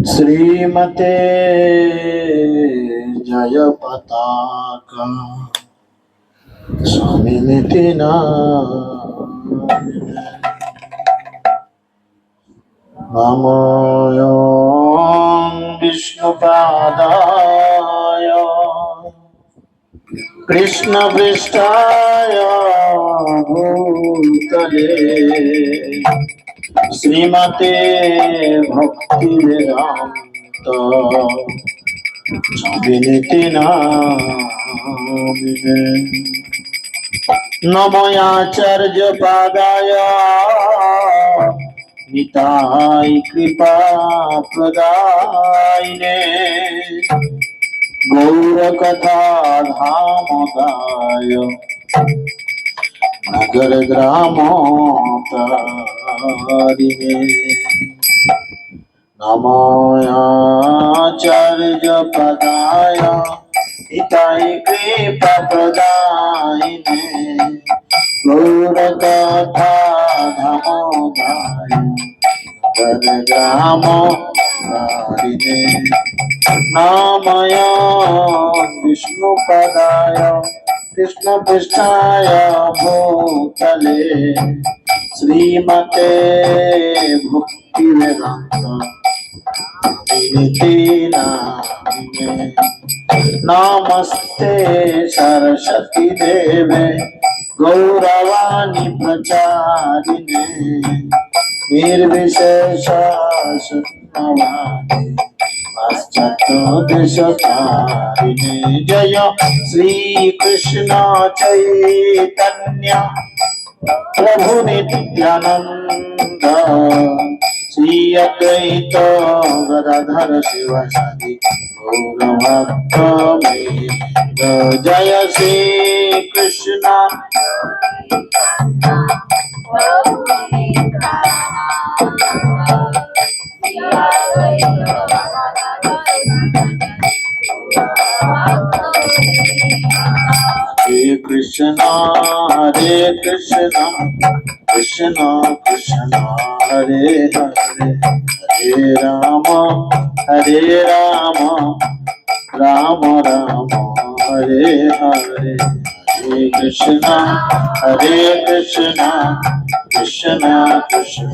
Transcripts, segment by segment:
श्रीमते जय पताका स्वामिनिति नामिने नमो विष्णुपादाय कृष्णपृष्ठाय भूतले श्रीमते भक्तिवेदांत स्वामिनिति नामिने नमो आचार्य पादाय निताय कृपा प्रदायिने गौर कथा धामदाय नगर ग्रामोतारिणे नमो आचार्य पदाय हिताय कृपा प्रदायिने गौर कथा धामोदाय नगर ग्रामोतारिणे नामया विष्णुपदाय कृष्णपृष्ठाय भूतले श्रीमते भक्तिवेदांत स्वामिनिति नामिने नमस्ते सरस्वती देवे गौरवाणी प्रचारिणे निर्विशेष शून्यवादी पाश्चात्य जय श्री कृष्ण चैतन्य प्रभु नित्यानंद श्री अद्वैत गदाधर शिवासादि गौरभक्तवृंद जय श्री कृष्ण हरे कृष्णा कृष्ण कृष्ण हरे हरे हरे राम राम राम हरे हरे हरे कृष्णा कृष्ण कृष्ण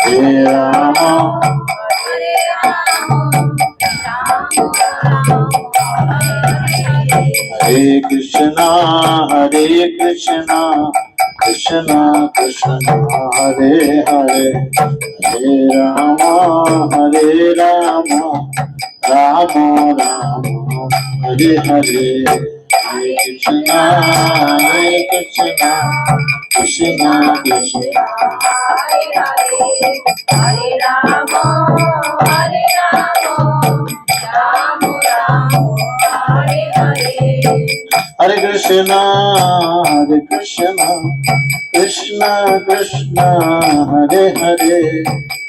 हरे राम हरे कृष्णा कृष्ण कृष्ण हरे हरे हरे राम राम राम हरे हरे हरे कृष्णा कृष्ण कृष्ण हरे राम हरे कृष्णा कृष्ण कृष्ण हरे हरे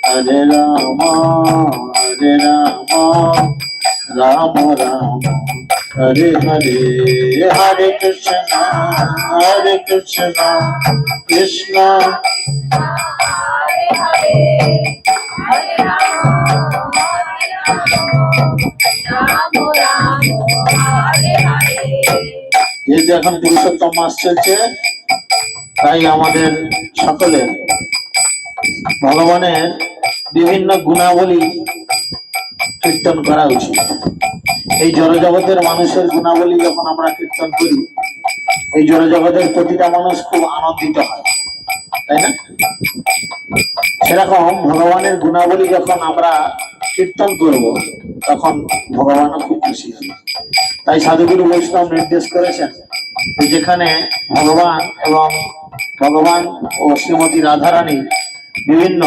हरे राम राम राम हरे हरे हरे कृष्णा कृष्ण যেহেতু এখন পুরুষোত্তম মাস চলছে তাই আমাদের সকলের ভগবানের বিভিন্ন গুণাবলী কীর্তন করা উচিত। এই জড়জগতের মানুষের গুণাবলী যখন আমরা কীর্তন করি এই জড়জগতের প্রতিটা মানুষ খুব আনন্দিত হয়, তাই না? সেরকম ভগবানের গুণাবলী যখন আমরা কীর্তন করব তখন ভগবানও খুব খুশি হবে। তাই সাধুগুরু বৈষ্ণব নির্দেশ করেছেন যেখানে ভগবান ও শ্রীমতী রাধারানী বিভিন্ন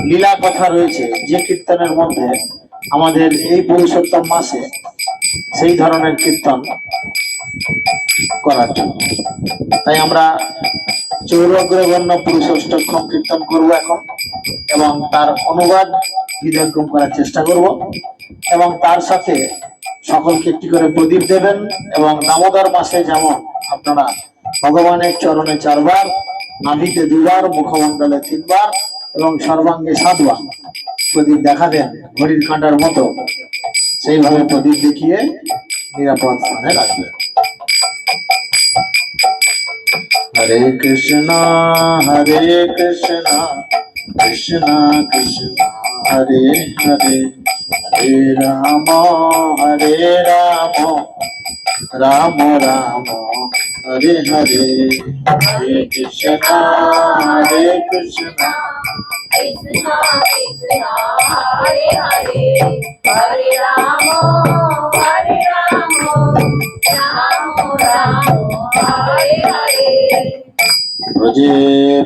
লীলা কথা রয়েছে যে কীর্তনের মধ্যে আমাদের এই পুরুষোত্তম মাসে সেই ধরনের কীর্তন করার জন্য তাই আমরা চৌরগ্রবর্ণ পুরুষোষ্টক্ষম কীর্তন করব এখন এবং তার অনুবাদ হৃদয়ঙ্গম করার চেষ্টা করব এবং তার সাথে সকলকে একটি করে প্রদীপ দেবেন এবং দামোদর মাসে যেমন আপনারা ভগবানের চরণে 4 বার, নাভিতে 2 বার, মুখমণ্ডলে 3 বার এবং সর্বাঙ্গে 7 বার প্রদীপ দেখাবেন ঘড়ির কাঁটার মতো, সেইভাবে প্রদীপ দেখিয়ে নিরাপদ স্থানে রাখবেন। হরে কৃষ্ণ কৃষ্ণ কৃষ্ণ হরে হরে, হরে রাম রাম রাম হরে হরে, হরে কৃষ্ণ কৃষ্ণ हरे हरे, हरे राम राम राम हरे हरे। ब्रजे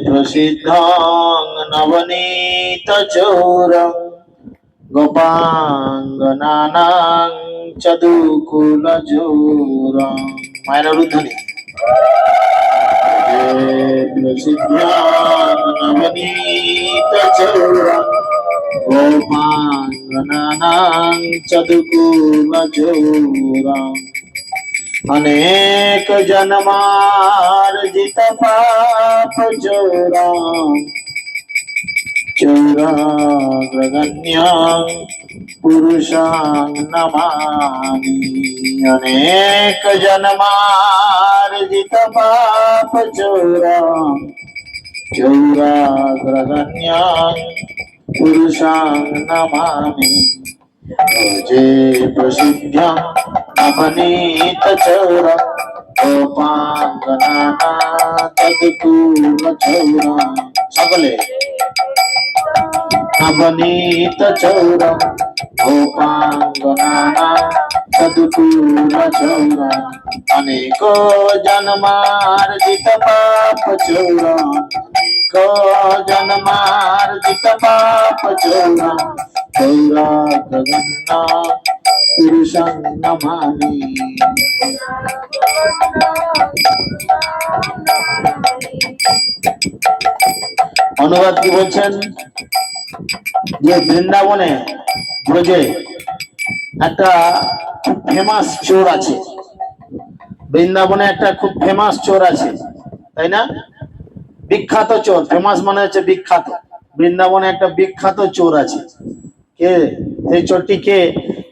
प्रसिद्धं नवनीत चौरं, गोपांगनानां चदुकुल जोरं। मायरा रुद्धनि प्रसिद्धं नवनीत चौरं, गोपांगनानां चदुकुल जोरं। अनेक जन्मार्जित पाप चौराग्रगण्यां पुरुषां नमामि। अनेक जन्मार्जित पाप चौराग्रगण्यां पुरुषां नमामि। भजे प्रसिद्धं नवनीत चौरं, गोपांगनानां चौरं। सकले नवनीत चौरं, गोपांगनानां चौरं। अनेको जन्मार्जित पाप चौरं, अनेको जन्मार्जित पाप चौरं, चौराग्रगण्य पुरुषं नमामि। অনুবাদ কি বলছেন যে বৃন্দাবনে ব্রজে একটা খুব ফেমাস চোর আছে, বৃন্দাবনে একটা খুব ফেমাস চোর আছে, তাই না? বিখ্যাত চোর, ফেমাস মানে হচ্ছে বিখ্যাত। বৃন্দাবনে একটা বিখ্যাত চোর আছে। কে সেই চোরটি? কে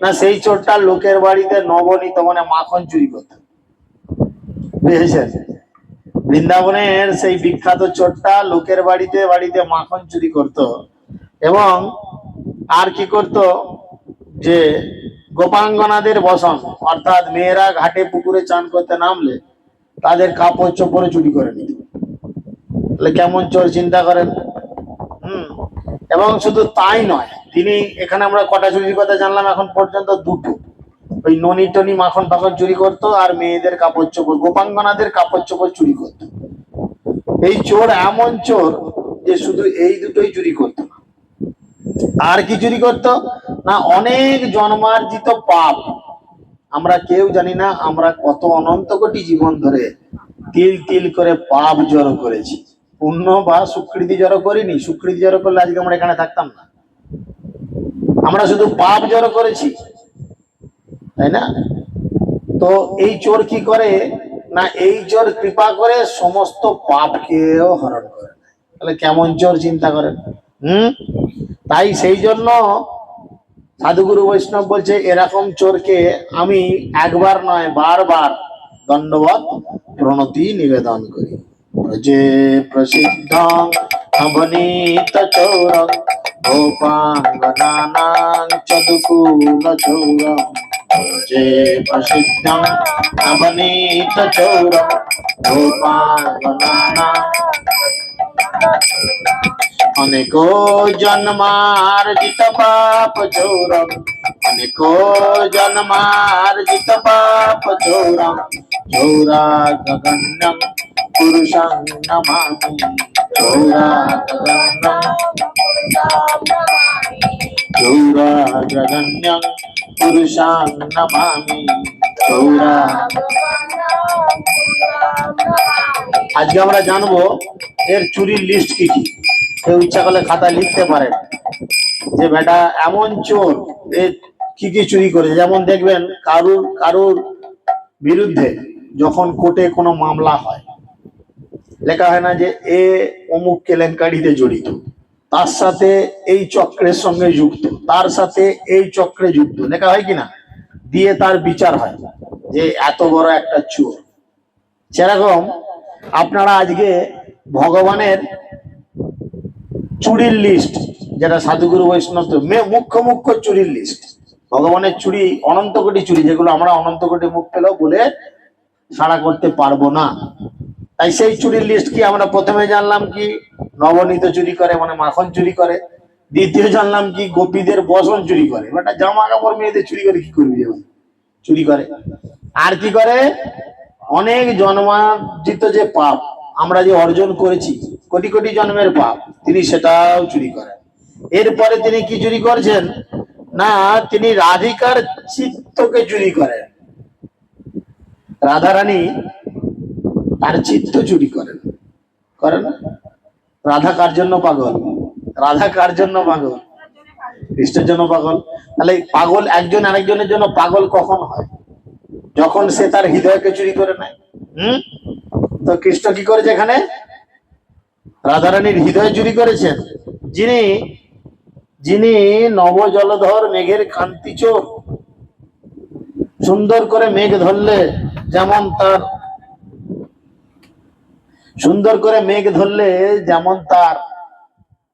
না, সেই চোরটা লোকের বাড়িতে নবনীত মানে মাখন চুরি করত, বুঝেছেন? বৃন্দাবনের সেই বিখ্যাত চোরটা লোকের বাড়িতে বাড়িতে মাখন চুরি করত, এবং আর কি করত যে গোপাঙ্গনাদের বসন, অর্থাৎ মেয়েরা ঘাটে পুকুরে চান করতে নামলে তাদের কাপড় চোপড়ে চুরি করে নিত। তাহলে কেমন চোর চিন্তা করেন। এবং শুধু তাই নয়, তিনি এখানে আমরা কটা চুরির কথা জানলাম এখন পর্যন্ত? দুটো। ওই ননি টনি মাখন ফাখন চুরি করতো, আর মেয়েদের কাপড় চোপড়, গোপাঙ্গনাদের কাপড় চোপড় চুরি করতো। এই চোর এমন চোর যে শুধু এই দুটোই চুরি করতো না, আর কি চুরি করতো না, অনেক জন্মার্জিত পাপ। আমরা কেউ জানি না আমরা কত অনন্ত কোটি জীবন ধরে তিল তিল করে পাপ জড়ো করেছি। পুণ্য বা সুকৃতি জড়ো করিনি। সুকৃতি জড়ো করলে আজকে আমরা এখানে থাকতাম না। আমরা শুধু পাপ জড়ো করেছি, তাই না? তো এই চোর কি করে না, এই চোর কৃপা করে সমস্ত পাপকেও হরণ করে। তাহলে কেমন চোর চিন্তা করেন। তাই সেই জন্য সাধুগুরু বৈষ্ণব বলছে এরকম চোরকে আমি একবার নয় বারবার দণ্ডবত প্রণতি নিবেদন করি। যে প্রসিদ্ধ নবনীত চৌরং, গোপাঙ্গনানাং চদুকুল চৌরং। যে প্রসিদ্ধ নবনীত চৌরং, গোপাঙ্গনানাং। अनेको जन्मार्जित पाप चौरं, अनेको जन्मार्जित पाप चौरं, चौराग्रगण्यं पुरुषं नमामि। चौराग्रगण्यं पुरुषं नमामि। আজকে আমরা জানবো এর চুরির লিস্ট কি কি। কেউ ইচ্ছা করলে খাতায় লিখতে পারেন যে বেটা এমন চোর এ কি কি চুরি করেছে। যেমন দেখবেন কারুর বিরুদ্ধে যখন কোর্টে কোনো মামলা হয়, লেখা হয় না যে এ অমুক কেলেঙ্কারিতে জড়িত, তার সাথে এই চক্রের সঙ্গে যুক্ত, তার সাথে এই চক্রে যুক্ত, লেখা হয় কিনা, দিয়ে তার বিচার হয় যে এত বড় একটা চোর। সেরকম আপনারা আজকে ভগবানের চুরির লিস্ট, যেটা সাধুগুরু বৈষ্ণব মুখ্য মুখ্য চুরির লিস্ট, ভগবানের চুরি অনন্ত কোটি চুরি, যেগুলো আমরা অনন্ত কোটি মুখ পেলেও বলে সাড়া করতে পারবো না। তাই সেই চুরির লিস্ট কি আমরা প্রথমে জানলাম কি নবনীত চুরি করে, মানে মাখন চুরি করে। দ্বিতীয় জানলাম কি গোপীদের বসন চুরি করে, বেটা জামা কাপড় মেয়েদের চুরি করে কি করবি, চুরি করে। আর কি করে, অনেক জন্মার্জিত যে পাপ আমরা যে অর্জন করেছি, কোটি কোটি জন্মের পাপ, তিনি সেটাও চুরি করেন। এরপরে তিনি কি চুরি করছেন না, তিনি রাধিকার চিত্তকে চুরি করেন। রাধারানী তার চিত্ত চুরি করেন, করেন না? রাধা কার জন্য পাগল? রাধা কার জন্য পাগল? কৃষ্ণের জন্য পাগল। তাহলে পাগল একজন আরেকজনের জন্য পাগল কখন হয়? যখন সে তার হৃদয়কে চুরি করে নেয়। তো কৃষ্ণ কি করেছে এখানে? রাধারানীর হৃদয় চুরি করেছেন। যিনি যিনি নব জলধর মেঘের কান্তি চোর, সুন্দর করে মেঘ ধরলে যেমন তার, সুন্দর করে মেঘ ধরলে যেমন তার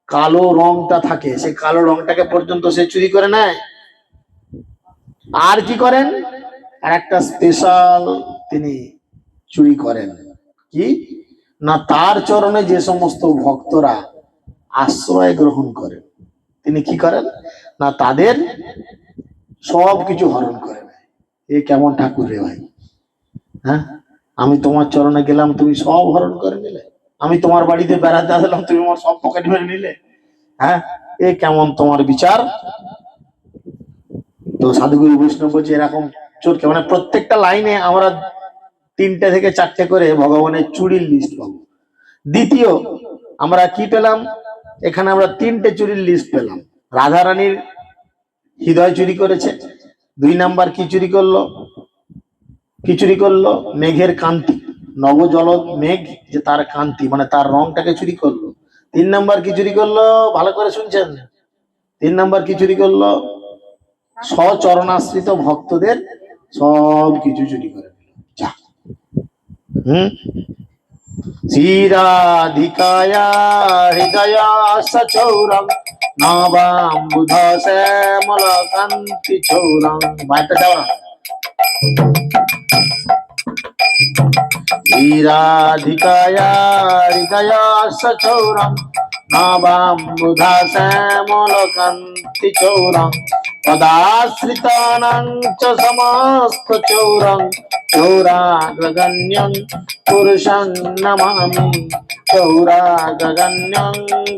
কালো রংটা থাকে, সেই কালো রংটাকে পর্যন্ত সে চুরি করে নেয়। আর কি করেন, আর একটা স্পেশাল তিনি চুরি করেন কি না, তার চরণে যে সমস্ত ভক্তরা আশ্রয় গ্রহণ করেন, তিনি কি করেন না, তাদের সব কিছু হরণ করে নেয়। এ কেমন ঠাকুর রে ভাই? হ্যাঁ, আমি তোমার চরণে গেলাম, তুমি সব হরণ করে নিলে। আমি তোমার বাড়িতে বেড়াতে আসলাম, তুমি আমার সব পকেট মেরে নিলে। হ্যাঁ, এ কেমন তোমার বিচার? তো সাধুগুরু বৈষ্ণব বলছে এরকম চোরকে, মানে প্রত্যেকটা লাইনে আমরা 3টে থেকে 4টে করে ভগবানের চুরির লিস্ট পাবো। দ্বিতীয় আমরা কি পেলাম, এখানে আমরা 3টে চুরির লিস্ট পেলাম। রাধারানীর হৃদয় চুরি করেছে। 2 নাম্বার কি চুরি করলো, কি চুরি করলো? মেঘের কান্তি, নবজল মেঘ যে তার কান্তি মানে তার রংটাকে চুরি করলো। 3 নাম্বার কি চুরি করলো, ভালো করে শুনছেন? 3 নাম্বার কি চুরি করলো? স্বচরণাশ্রিত ভক্তদের সব কিছু চুরি করে দিল। যা শ্রীরাধিকায়া হৃদয়া সচৌরং নবাম্বুধ শ্যামল কান্তি চৌরং। বাইরটা যাও না। শ্রীরাধিকায়া হৃদয়া সচৌরং নবাম্বুধ শ্যামল কান্তি চৌরং তদাশ্রিতানাং চ সমস্ত চৌরং চৌরাগ্রগণ্যং পুরুষং নমামি। চৌরাগ্রগণ্যং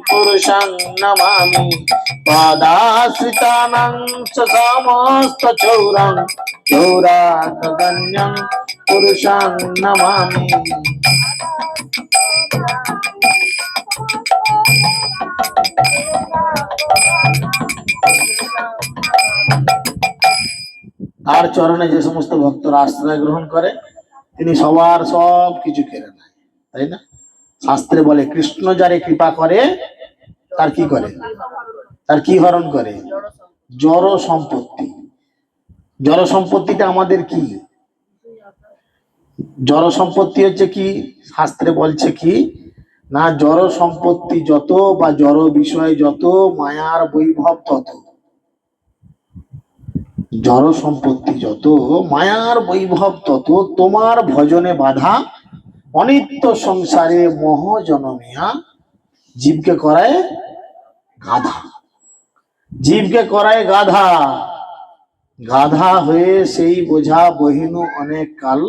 পুরুষং নমামি তদাশ্রিতানাং চ সমস্ত চৌরং চৌরাগ্রগণ্যং পুরুষং নমামি। তার চরণে যে সমস্ত ভক্তরা আশ্রয় গ্রহণ করে, তিনি সবার সব কিছু কেড়ে নেয়, তাই না? শাস্ত্রে বলে কৃষ্ণ যারে কৃপা করে তার কি করে, তার কি হরণ করে? জড় সম্পত্তি। জড় সম্পত্তিটা আমাদের কি? জড় সম্পত্তি হচ্ছে কি, শাস্ত্রে বলছে কি না, জড় সম্পত্তি যত বা জড় বিষয় যত, মায়ার বৈভব তত। জড় সম্পত্তি যত, মায়ার বৈভব তত, তোমার ভজনে বাধা অনিত্য সংসারে মোহ জনমিয়া জীবকে করায় গাধা। জীবকে করায় গাধা, গাধা হয়ে সেই বোঝা বহিনু অনেক কাল,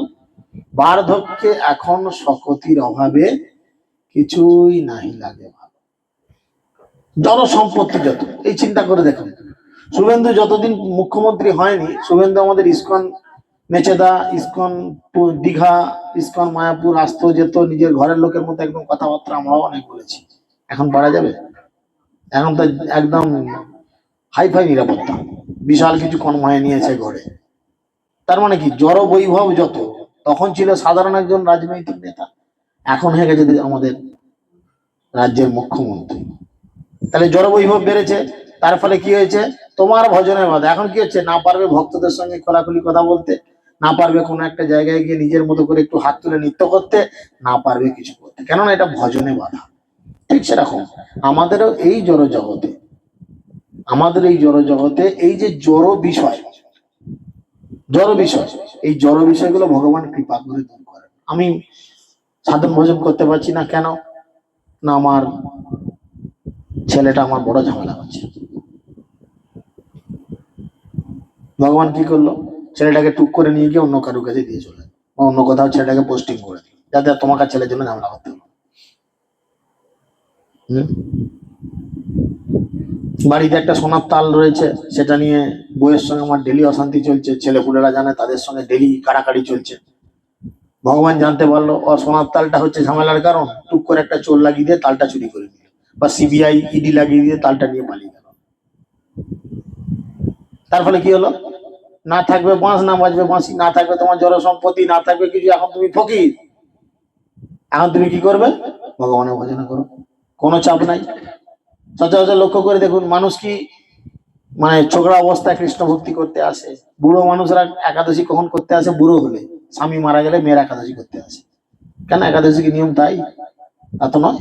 বার্ধক্যে এখন শকতির অভাবে কিছুই নাহি লাগে ভালো। জড় সম্পত্তি যত, এই চিন্তা করে দেখুন, শুভেন্দু যতদিন মুখ্যমন্ত্রী হয়নি, শুভেন্দু আমাদের ISKCON Mecheda, ISKCON Digha, ISKCON Mayapur আসতো যেত, নিজের ঘরের লোকের মতো একদম কথাবার্তা আমরাও অনেক বলেছি। এখন পারা যাবে? এখন তো একদম হাইফাই নিরাপত্তা, বিশাল কিছু কনভয় নিয়েছে ঘরে। তার মানে কি, জড় বৈভব যত, তখন ছিল সাধারণ একজন রাজনৈতিক নেতা, এখন হয়ে গেছে আমাদের রাজ্যের মুখ্যমন্ত্রী। তাহলে জড় বৈভব বেড়েছে, তার ফলে কি হয়েছে, তোমার ভজনের বাধা। এখন কি হচ্ছে, না পারবে ভক্তদের সঙ্গে খোলাখুলি কথা বলতে, না পারবে কোনো একটা জায়গায় গিয়ে নিজের মতো করে একটু হাত তুলে নৃত্য করতে, না পারবে কিছু করতে, কেননা এটা ভজনে বাধা। ঠিক সেরকম আমাদেরও এই জড় জগতে, আমাদের এই জড় জগতে এই যে জড় বিষয়, জড় বিষয়, এই জড় বিষয়গুলো ভগবান কৃপা করে দূর করেন। আমি সাধন ভোজন করতে পারছি না, কেন না আমার ছেলেটা আমার বড় ঝামেলা হচ্ছে। ভগবান কি করলো, ছেলেটাকে টুক করে নিয়ে গিয়ে অন্য কারোর কাছে দিয়ে চলে, বা অন্য কোথাও ছেলেটাকে পোস্টিং করে দিল, যাতে আর তোমাকে ছেলের জন্য ঝামেলা করতে হবে। হম বাড়িতে একটা সোনার তাল রয়েছে, সেটা নিয়ে বউয়ের সঙ্গে আমার ডেলি অশান্তি চলছে, ছেলেপুলেরা জানে, তাদের সঙ্গে ডেলি কাড়াকাড়ি চলছে। ভগবান জানতে পারলো ওর সোনার তালটা হচ্ছে ঝামেলার কারণ, টুক করে একটা চোর লাগিয়ে দিয়ে তালটা চুরি করে নিল, বা সিবিআই ইডি লাগিয়ে দিয়ে তালটা নিয়ে পালিয়ে গেল। তার ফলে কি হলো, না থাকবে বাঁশ, না বাজবে বাঁশি, না থাকবে তোমার জড় সম্পত্তি, না থাকবে কিছু। এখন তুমি ফকির, এখন তুমি কি করবে, ভগবানের ভজনা করো, কোনো চাপ নাই। সচরাচর লক্ষ্য করে দেখুন, মানুষ কি মানে ছোকরা অবস্থায় কৃষ্ণ ভক্তি করতে আসে, বুড়ো মানুষরা একাদশী কখন করতে আসে, বুড়ো হলে, স্বামী মারা গেলে মেয়ের একাদশী করতে আসে। কেন, একাদশী কি নিয়ম তাই? তা তো নয়।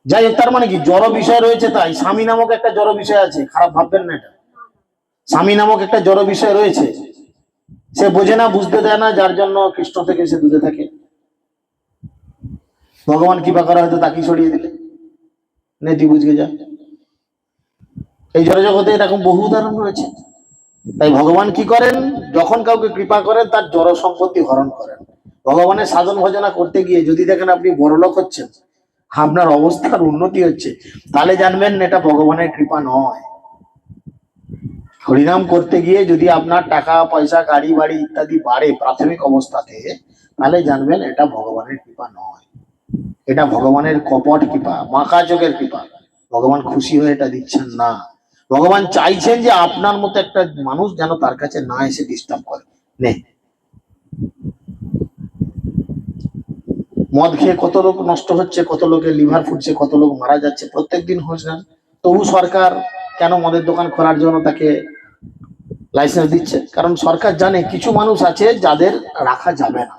যাই হোক, তার মানে কি, জড় বিষয় রয়েছে, তাই স্বামী নামক একটা জড় বিষয় আছে, খারাপ ভাববেন না। এটা স্বামী নামক একটা জড় বিষয় রয়েছে, সে বোঝে না, বুঝতে দেয় না, যার জন্য কৃষ্ণ থেকে সে দূরে থাকে। ভগবান কৃপা করা হয়তো তাকে সরিয়ে দিলে, নে তুই বুঝকে যা। এই জড় জগতে এরকম বহু উদাহরণ রয়েছে। তাই ভগবান কি করেন, যখন কাউকে কৃপা করেন তার জড় সম্পত্তি হরণ করেন। ভগবানের সাধন ভজনা করতে গিয়ে যদি দেখেন আপনি বড়লোক হচ্ছেন, আপনার অবস্থার উন্নতি হচ্ছে, তাহলে জানবেন এটা ভগবানের কৃপা নয়। হরিনাম করতে গিয়ে যদি আপনার টাকা পয়সা গাড়ি বাড়ি ইত্যাদি বাড়ে প্রাথমিক অবস্থাতে, তাহলে জানবেন এটা ভগবানের কৃপা নয়, এটা ভগবানের কপট কৃপা, মাকা চোখের কৃপা। ভগবান খুশি হয়ে এটা দিচ্ছেন না। ভগবান চাইছেন যে আপনার মতো একটা মানুষ যেন তার কাছে না এসে ডিস্টার্ব করে। নে, মদ খেয়ে কত লোক নষ্ট হচ্ছে, কত লোকের লিভার ফুটছে, কত লোক মারা যাচ্ছে প্রত্যেকদিন হচ্ছে না, তবু সরকার কেন মদের দোকান খোলার জন্য তাকে লাইসেন্স দিচ্ছে? কারণ সরকার জানে কিছু মানুষ আছে যাদের রাখা যাবে না,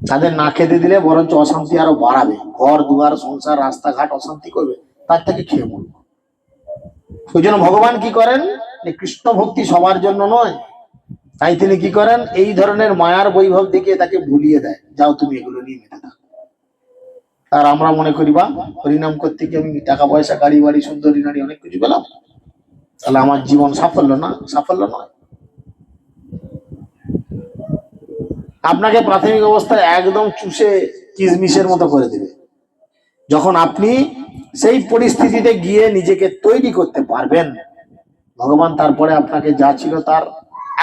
তাদের না খেতে দিলে বরঞ্চ অশান্তি আরো বাড়াবে, ঘর দুয়ার সংসার রাস্তাঘাট অশান্তি করবে, তার থেকে খেয়ে বলবো। ওই জন্য ভগবান কি করেন, যে কৃষ্ণ ভক্তি সবার জন্য নয়, তাই তিনি কি করেন, এই ধরনের মায়ার বৈভব দেখিয়ে তাকে ভুলিয়ে দেয়, যাও তুমি এগুলো নিয়ে মেতে থাকো। আর আমরা মনে করি বা হরিনাম করতে গিয়ে আমি টাকা পয়সা গাড়ি বাড়ি সুন্দরী নারী অনেক কিছু পেলাম, তাহলে আমার জীবন সাফল্য না, সাফল্য নয়। আপনাকে প্রাথমিক অবস্থায় একদম চুষে কিশমিশের মতো করে দেবে, যখন আপনি সেই পরিস্থিতিতে গিয়ে নিজেকে তৈরি করতে পারবেন, ভগবান তারপরে আপনাকে যা ছিল তার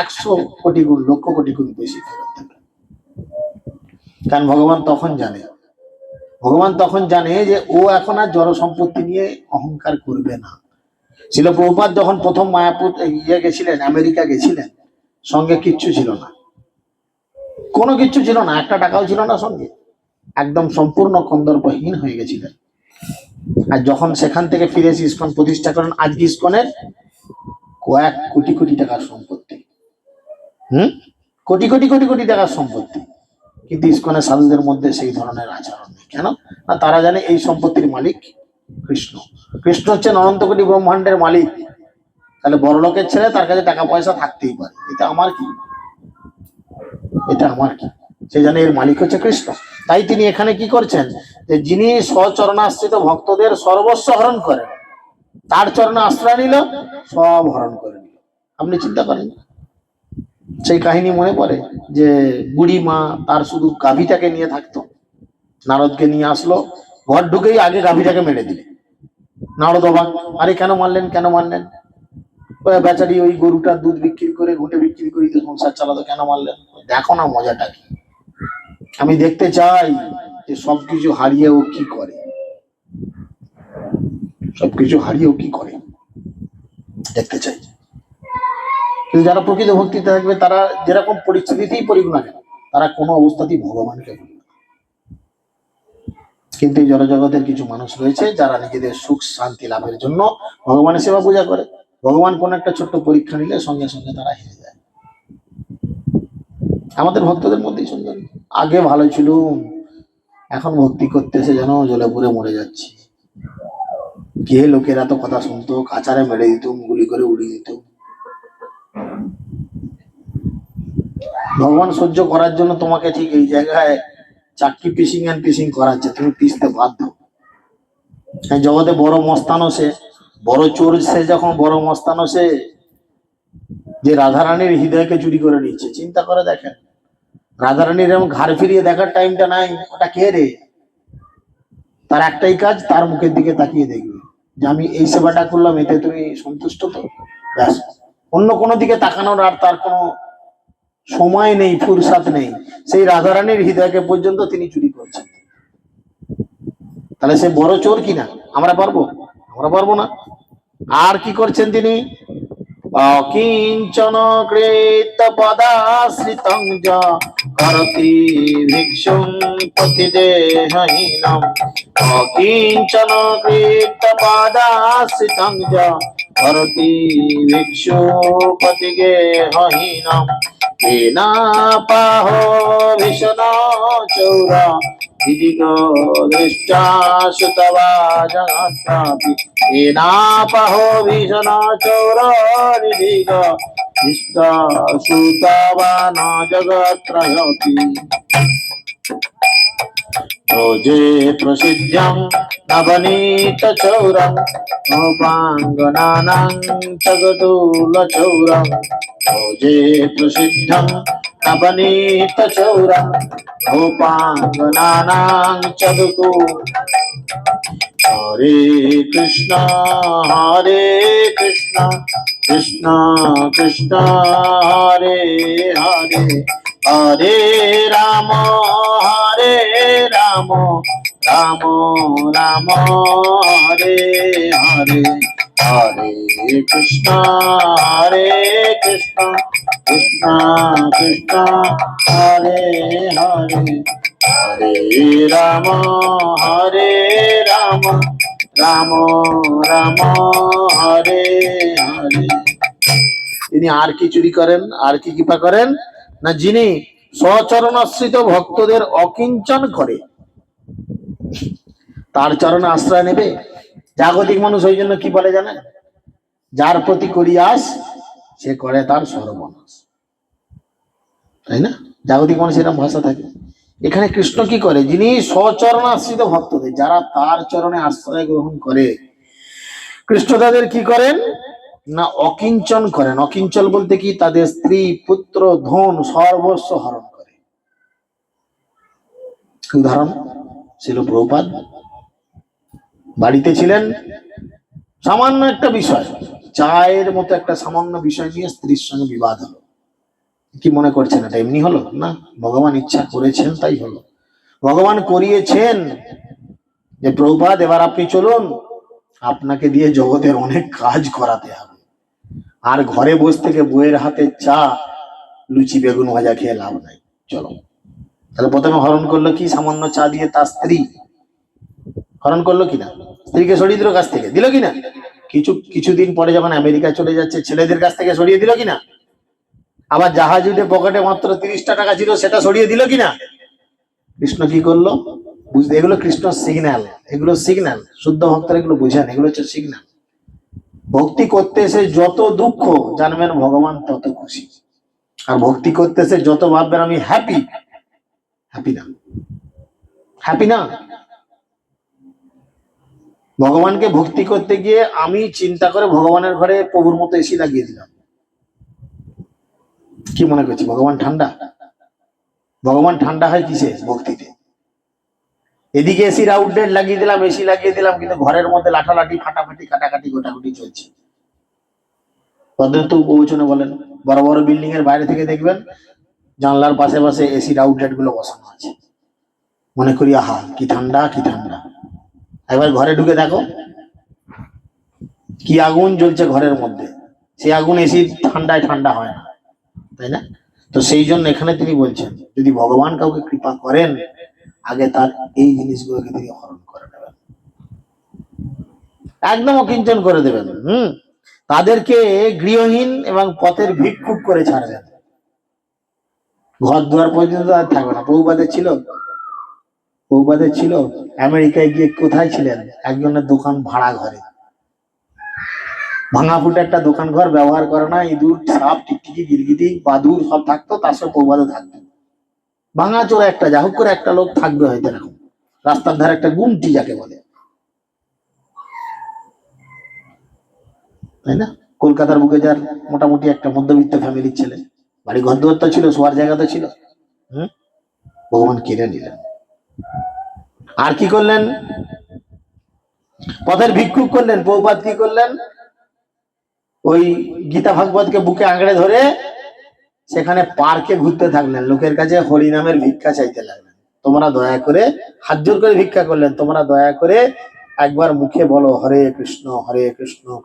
100 কোটি গুণ, লক্ষ কোটি গুণ বেশি ফেরত দেবে। কারণ ভগবান তখন জানে, ভগবান তখন জানে যে ও এখন আর জড় সম্পত্তি নিয়ে অহংকার করবে না। শিল প্রভুপাদ যখন প্রথম মায়াপুর গেছিলেন, আমেরিকা গেছিলেন, সঙ্গে কিচ্ছু ছিল না, কোনো কিচ্ছু ছিল না, একটা টাকাও ছিল না সঙ্গে, একদম সম্পূর্ণ কন্দর্পহীন হয়ে গেছিলেন। আর যখন সেখান থেকে ফিরে এসে ইস্কন প্রতিষ্ঠা করেন, আজকে ইস্কনের কয়েক কোটি কোটি টাকার সম্পত্তি, কোটি কোটি কোটি কোটি টাকার সম্পত্তি, কিন্তু ইস্কনের সাধুদের মধ্যে সেই ধরনের আচরণ নেই। কেন না, তারা জানে এই সম্পত্তির মালিক কৃষ্ণ, কৃষ্ণ হচ্ছেন অনন্ত কোটি ব্রহ্মাণ্ডের মালিক। তাহলে বড় লোকের ছেলে, তার কাছে টাকা পয়সা থাকতেই পারে, এটা আমার কি, এটা আমার কি, সে জানে এর মালিক হচ্ছে কৃষ্ণ। তাই তিনি এখানে কি করছেন, যে যিনি স্বচরণাশ্রিত ভক্তদের সর্বস্ব হরণ করেন, তার চরণে আশ্রয় নিল, সব হরণ করে নিল। আপনি চিন্তা করেন, সেই কাহিনী মনে পড়ে যে বুড়ি মা তার শুধু গাভীটাকে নিয়ে থাকতো, নারদকে নিয়ে আসলো, ঘর ঢুকেই আগে গাভীটাকে মেরে দিলে। নারদ অবাক, আরে কেন মারলেন, কেন মারলেন? বেচারি ওই গরুটার দুধ বিক্রি করে, ঘুটে বিক্রি করে তো সংসার চালাতো, কেন মারলেন? দেখো না মজাটা কি, আমি দেখতে চাই যে সবকিছু হারিয়ে ও কি করে, সবকিছু হারিয়ে ও কি করে দেখতে চাই। কিন্তু যারা প্রকৃত ভক্তিতে থাকবে, তারা যেরকম পরিস্থিতিতেই পড়ুক না কেন, তারা কোনো অবস্থাতেই ভগবানকে ভুলবে না। কিন্তু এই জড়জগতের কিছু মানুষ রয়েছে যারা নিজেদের সুখ শান্তি লাভের জন্য ভগবানের সেবা পূজা করে। ভগবান কোন একটা ছোট্ট পরীক্ষা নিলে সঙ্গে সঙ্গে তারা হেরে যায়। আমাদের ভক্তদের মধ্যেই শুনবেন, আগে ভালো ছিল, এখন ভক্তি করতে এসে যেন জ্বলে পুড়ে মরে যাচ্ছি। কে লোকের এত কথা শুনতো, কাচারে মেরে দিত, গুলি করে উড়িয়ে দিত। ভগবান সহ্য করার জন্য তোমাকে ঠিক এই জায়গায় চাকরি পিসিং এন্ড পিসিং করাচ্ছে, তুমি পিসতে বাধ্য। এই জগতে বড় মস্তানো সে, বড় চোর সে, যখন বড় মস্তানো সে যে রাধারানীর হৃদয়কে চুরি করে নিচ্ছে। চিন্তা করে দেখেন, রাধারানীর এরকম ঘাড় ফিরিয়ে দেখার টাইমটা নাই। ওটা কে রে? তার একটাই কাজ, তার মুখের দিকে তাকিয়ে দেখবে যে আমি এই সেবাটা করলাম, এতে তুমি সন্তুষ্ট তো, ব্যাস। অন্য কোনো দিকে তাকানোর আর তার কোনো সময় নেই, ফুরসাত নেই। সেই রাধারানীর হৃদয়কে পর্যন্ত তিনি চুরি করছেন। তাহলে সে বড় চোর কিনা? আমরা পারবো? আমরা পারবো না। আর কি করছেন তিনি? অকিঞ্চন কৃত পদাশ্রিতং য করতি ভিক্ষুং পতিদেহহীনম। অকিঞ্চন কৃত পদাশ্রিতং য করতি ভিক্ষু পতিগেহহীনম। কেনাপাহো ভীষণ চৌর ইদিগ দৃষ্টা সুতবা জগৎপ্রাপি। কেনাপাহো ভীষণ চৌর নিদিগ দৃষ্টা সুতবা ন জগৎত্রয়পি। ভোজে প্রসিদ্ধং নবনীত চৌরং নৌপাঙ্গনানাং জগদুল চৌরং। ভোজে প্রসিদ্ধং নবনীত চৌরং নৌপাঙ্গনানাং চদুকু। হরে কৃষ্ণ কৃষ্ণ কৃষ্ণ হরে হরে, হরে রাম রাম রাম হরে হরে, হরে কৃষ্ণ কৃষ্ণ কৃষ্ণ হরে হরে, হরে রাম রাম রাম হরে হরে। তিনি আর কি চুরি করেন, আর কি কৃপা করেন না? যিনি স্বচরণাশ্রিত ভক্তদের অকিঞ্চন করে, তার চরণে আশ্রয় নেবে। জাগতিক মানুষ ওই জন্য কি বলে জানেন? যার প্রতি করিয়াস সে করে তার সর্বনাশ, তাই না? জাগতিক মানুষ এরকম ভাষা থাকে। এখানে কৃষ্ণ কি করে? যিনি স্বচরণাশ্রিত ভক্তদের, যারা তার চরণে আশ্রয় গ্রহণ করে, কৃষ্ণ তাদের কি করেন না অকিঞ্চন করেন। অকিঞ্চন বলতে কি? তাদের স্ত্রী পুত্র ধন সর্বস্ব হরণ করে। উদাহরণ ছিল প্রভুপাদ বাড়িতে ছিলেন, সামান্য একটা বিষয়, চায়ের মতো একটা সামান্য বিষয় নিয়ে স্ত্রীর সঙ্গে বিবাদ হলো। কি মনে করছেন এটা এমনি হলো? না, ভগবান ইচ্ছা করেছেন তাই হলো। ভগবান করিয়েছেন যে প্রভুপাদ এবার আপনি চলুন, আপনাকে দিয়ে জগতের অনেক কাজ করাতে হবে, আর ঘরে বসে থেকে বইয়ের হাতে চা লুচি বেগুন ভাজা খেয়ে লাভ নাই, চলো। তাহলে প্রথমে হরণ করলো কি? সামান্য চা দিয়ে তার স্ত্রী হরণ করলো কিনা? স্ত্রীকে সরিয়ে দিল কাছ থেকে, দিল কিনা? কিছুদিন পরে যখন আমেরিকা চলে যাচ্ছে, ছেলেদের কাছ থেকে সরিয়ে দিল কিনা? আবার জাহাজ উঠে পকেটে মাত্র 30টা টাকা ছিল, সেটা সরিয়ে দিল কিনা? কৃষ্ণ কি করলো বুঝতে? এগুলো কৃষ্ণ সিগন্যাল, এগুলো সিগন্যাল। শুদ্ধ ভক্তরা এগুলো বুঝেন, এগুলো হচ্ছে সিগন্যাল। ভক্তি করতে এসে যত দুঃখ জানবেন ভগবান তত খুশি, আর ভক্তি করতে এসে যত ভাববেন আমি হ্যাপি, হ্যাপি না, হ্যাপি না। ভগবানকে ভক্তি করতে গিয়ে আমি চিন্তা করে ভগবানের ঘরে প্রভুর মতো এসি লাগিয়ে দিলাম, কি মনে করছি ভগবান ঠান্ডা? ভগবান ঠান্ডা হয় কিসে? ভক্তিতে। এদিকে এসির আউটলেট লাগিয়ে দিলাম, এসি লাগিয়ে দিলাম, কিন্তু ঘরের মধ্যে লাঠালাঠি ফাটাফাটি কাটাকাটি গোটাগুটি চলছে। পদ্ধতি উপবচনে বলেন, বড় বড় বিল্ডিং এর বাইরে থেকে দেখবেন জানলার পাশে পাশে এসির আউটলেট গুলো বসানো আছে। মনে করি আহা কি ঠান্ডা, কি ঠান্ডা। একবার ঘরে ঢুকে দেখো কি আগুন জ্বলছে ঘরের মধ্যে, সেই আগুন এসির ঠান্ডায় ঠান্ডা হয় না, তাই না? তো সেই জন্য এখানে তিনি বলছেন যদি ভগবান কাউকে কৃপা করেন আগে তার এই জিনিসগুলোকে তিনি হরণ করে নেবেন, একদম অকিঞ্চন করে দেবেন। তাদেরকে গৃহহীন এবং পথের ভিক্ষুক করে ছাড়বেন, ঘর দুয়ার পর্যন্ত আর থাকবে না। বহুবাদের ছিল আমেরিকায় গিয়ে কোথায় ছিলেন, একজনের দোকান ভাড়া ঘরে, ভাঙা ফুটে একটা দোকান ঘর, ব্যবহার করে না, ইঁদুর সাপ টিকটিকি গিরগিটি বাদুর সব থাকতো, তার সব বহুবাদে থাকতো। ভাঙা চোরা একটা, যা হোক করে একটা লোক থাকবে হয়তো এরকম, রাস্তার ধারে একটা গুমটি যাকে বলে, তাই না? কলকাতার বুকে যার মোটামুটি একটা মধ্যবিত্ত ফ্যামিলির ছেলে, বাড়ি ঘর দুয়ার তো ছিল, শোয়ার জায়গা তো ছিল, ভগবান কেড়ে নিলেন। আর কি করলেন? পথের ভিক্ষুক করলেন। প্রভুপাদ কি করলেন? ওই গীতা ভাগবতকে বুকে আঁকড়ে ধরে সেখানে পার্কে ঘুরতে থাকলেন, লোকের কাছে হরিনামের ভিক্ষা চাইতে লাগলেন। তোমরা দয়া করে, হাত জোর করে ভিক্ষা করলেন, তোমরা দয়া করে একবার মুখে বলো হরে কৃষ্ণ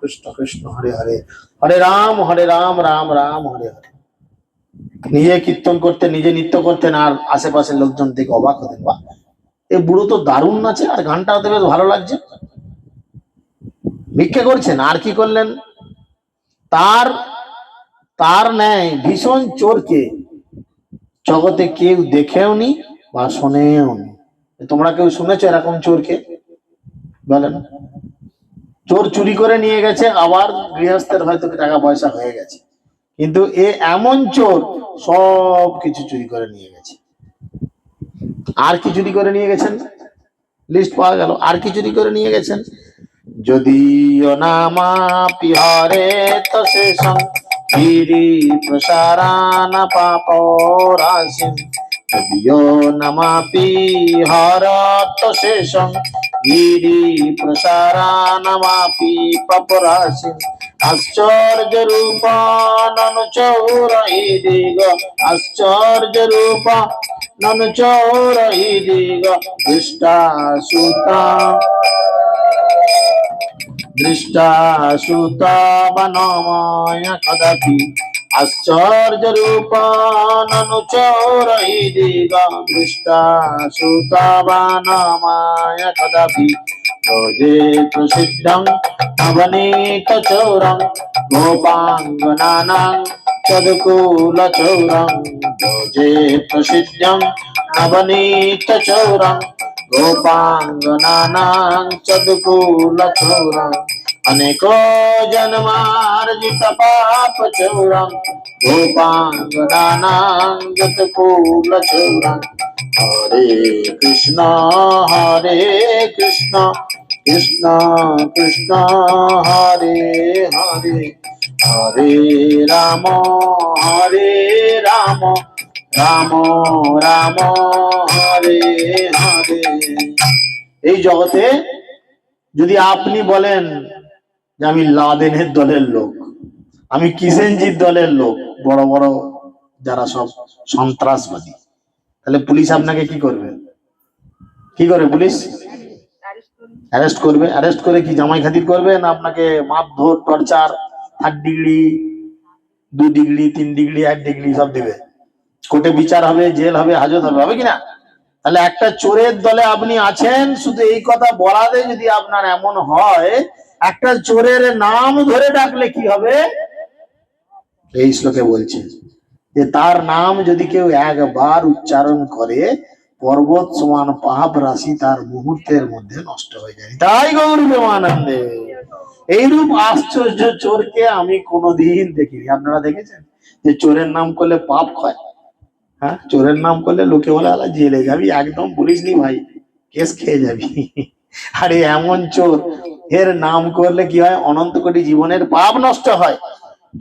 কৃষ্ণ কৃষ্ণ হরে হরে, হরে রাম রাম রাম হরে হরে। নিজে কীর্তন করতেন, নিজে নৃত্য করতেন, আর আশেপাশের লোকজন দেখে অবাক হতেন, বাহ এই বুড়ো তো দারুণ নাচে, আর গানটাও তো বেশ ভালো লাগছে। ভিক্ষা করছেন। আর কি করলেন? তার তার ন্যায় ভীষণ চোরকে জগতে কেউ দেখেও নি বা শোনেও নি। তোমরা কেউ শুনেছো এরকম চোরকে? বলেন। চোর চুরি করে নিয়ে গেছে, আবার গৃহস্থের হয়তো টাকা পয়সা হয়ে গেছে, কিন্তু এ এমন চোর সব কিছু চুরি করে নিয়ে গেছে। আর কি চুরি করে নিয়ে গেছেন? লিস্ট পাওয়া গেল। আর কি চুরি করে নিয়ে গেছেন? যদিও নামাপি হরে তো শেষং গিরি প্রসারান পাপরাশিম, যদিও নামাপি হর তো শেষং গিরি প্রসারানমাপি পাপরাশিম, আশ্চর্য রূপ ননু চৌরহি দিগ, আশ্চর্য রূপ ননু চৌরহি দিগ, দৃষ্টা সুতা দৃষ্টা সুতা বনময় কদাপি, আশ্চর্য রূপ ননু চৌরহি দিগ, দৃষ্টা সুতা বনময় কদাপি, যে প্রসিদ্ধং নবনীত চৌরং গোপাঙ্গনানাং চদকুল চৌরং, যে প্রসিদ্ধং নবনীত চৌরং গোপাঙ্গনানাং চদকুল চৌরং, অনেক জন্মার্জিত পাপ চৌরং গোপাঙ্গনানাং চদকুল চৌরং। হরে কৃষ্ণ কৃষ্ণ কৃষ্ণ হরে হরে, হরে রাম রাম রাম হরে হরে। এই জগতে যদি আপনি বলেন যে আমি লাদেনের দলের লোক, আমি কিষেনজির দলের লোক, বড় বড় যারা সব সন্ত্রাসবাদী, তাহলে পুলিশ আপনাকে কি করবে? কি করে পুলিশ? অ্যারেস্ট করবে। অ্যারেস্ট করে কি জামাই খাতির করবে, না আপনাকে মারধর, torture, 3 degree 2 degree 3 degree 1 degree সব দিবে, কোর্টে বিচার হবে, জেল হবে, হাজত হবে, হবে কিনা? তাহলে একটা চোরের দলে আপনি আছেন, শুধু এই কথা বলাতে যদি আপনার এমন হয়, একটা চোরের নাম ধরে ডাকলে কি হবে? এই শ্লোকে বলছে যে তার নাম যদি কেউ একবার উচ্চারণ করে, পর্বত সমান পাপ রাশি তার মুহূর্তের মধ্যে নষ্ট হয়ে যায়। তাই গৌর প্রেমানন্দে এইরূপ আশ্চর্য চোরকে আমি কোনোদিন দেখিনি। আপনারা দেখেছেন যে চোরের নাম করলে পাপ হয়? হ্যাঁ, চোরের নাম করলে লোকে বলে আলা জেলে যাবি, একদম বলিসনি ভাই, কেস খেয়ে যাবি। আরে এমন চোর, এর নাম করলে কি হয়? অনন্ত কোটি জীবনের পাপ নষ্ট হয়।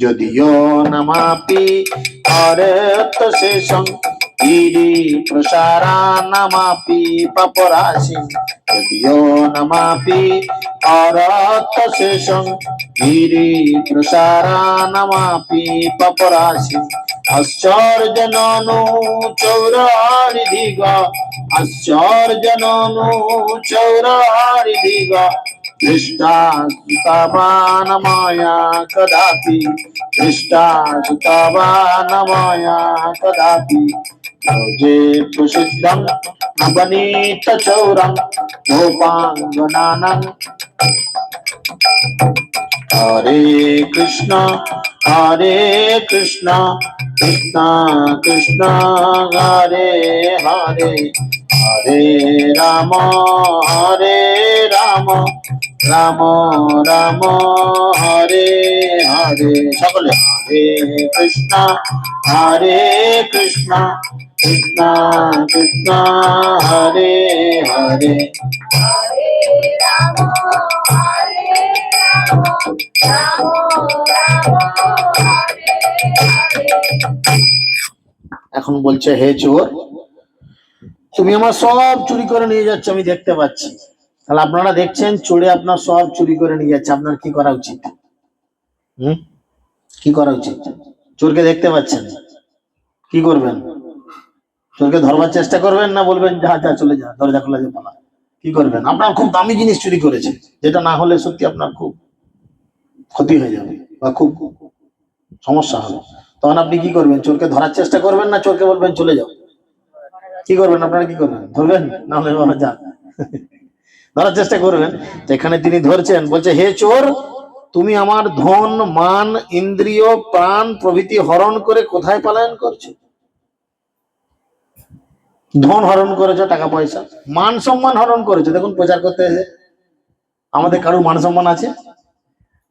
যদিও নামাপি হরে তো শেষং গিরি প্রসারানমাপি পাপরাশিম, যদিও নামাপি হরে তো শেষং গিরি প্রসারানমাপি পাপরাশিম, আশ্চর্য ননু চৌরারি দিগ, আশ্চর্য ননু চৌরারি দিগ, দৃষ্টা সুতাবান মায়া কদাপি, দৃষ্টা সুতাবান মায়া কদাপি, যে প্রসিদ্ধং নবনীত চৌরং গোপাঙ্গনানাং। হরে কৃষ্ণ কৃষ্ণ কৃষ্ণ হরে হরে, হরে রাম রাম রাম হরে হরে। সকলে হরে কৃষ্ণ কৃষ্ণ কৃষ্ণ হরে হরে। হরে রাম রাম রাম হরে হরে। এখন বলছে, হে চোর, তুমি আমার সব চুরি করে নিয়ে যাচ্ছ, আমি দেখতে পাচ্ছি। তাহলে আপনারা দেখছেন চোরে আপনার সব চুরি করে নিয়ে যাচ্ছে, আপনার কি করা উচিত? কি করা উচিত? চোরকে দেখতে পাচ্ছেন, কি করবেন? চোরকে ধরবার চেষ্টা করবেন, না বলবেন যা যা চলে যা, দরজা খোলা যে পালা? কি করবেন? আপনার খুব দামি জিনিস চুরি করেছে, যেটা না হলে সত্যি আপনার খুব ক্ষতি হয়ে যাবে বা খুব সমস্যা হবে। তখন আপনি কি করবেন? চোরকে ধরার চেষ্টা করবেন, না চোরকে বলবেন চলে যাও? কি করবেন আপনারা? কি করবেন? ধরবেন, না হলে যা ধরার চেষ্টা করবেন। এখানে তিনি ধরছেন, বলছে, হে চোর, তুমি আমার ধন মান ইন্দ্রিয় প্রাণ প্রভৃতি হরণ করে কোথায় পলায়ন করছো? ধন হরণ করেছো, টাকা পয়সা, মান সম্মান হরণ করেছো। দেখুন, প্রচার করতে এসে আমাদের কারোর মান সম্মান আছে?